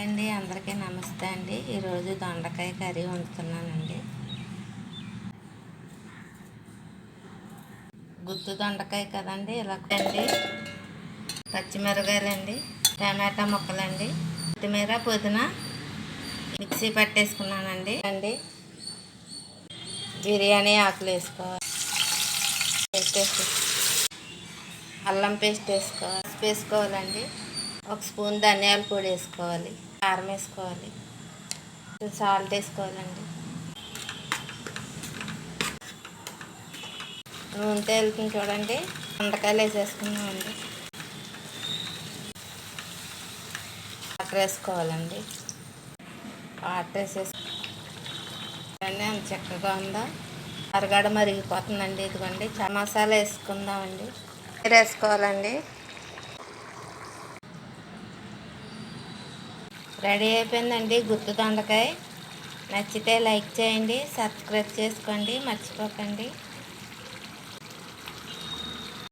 అండి అందరికీ నమస్తే అండి. ఈరోజు దొండకాయ కర్రీ వండుతున్నానండి. గుత్తి దొండకాయ కదండి, ఇలా అండి. పచ్చిమిరకాయలండి, టమాటా ముక్కలండి, కొత్తిమీర పుదీనా మిక్సీ పట్టేసుకున్నానండి అండి. బిర్యానీ ఆకులు వేసుకోవాలి, అల్లం పేస్ట్ వేసుకోవాలండి. ఒక స్పూన్ ధనియాల పొడి వేసుకోవాలి, కారం వేసుకోవాలి, సాల్ట్ వేసుకోవాలండి. నూనెతో వెళ్తుంది చూడండి. దొండకాయలు వేసేసుకున్నామండి. వాటర్ వేసుకోవాలండి. వాటర్ వేసేసుకోండి. అంత చక్కగా ఉందా, అరగడ మరిగిపోతుందండి. ఇదిగోండి మసాలా వేసుకుందామండి. వేసుకోవాలండి. రెడీ అయిపోయిందండి గుత్తి దొండకాయ. నచ్చితే లైక్ చేయండి, సబ్స్క్రైబ్ చేసుకోండి, మర్చిపోకండి.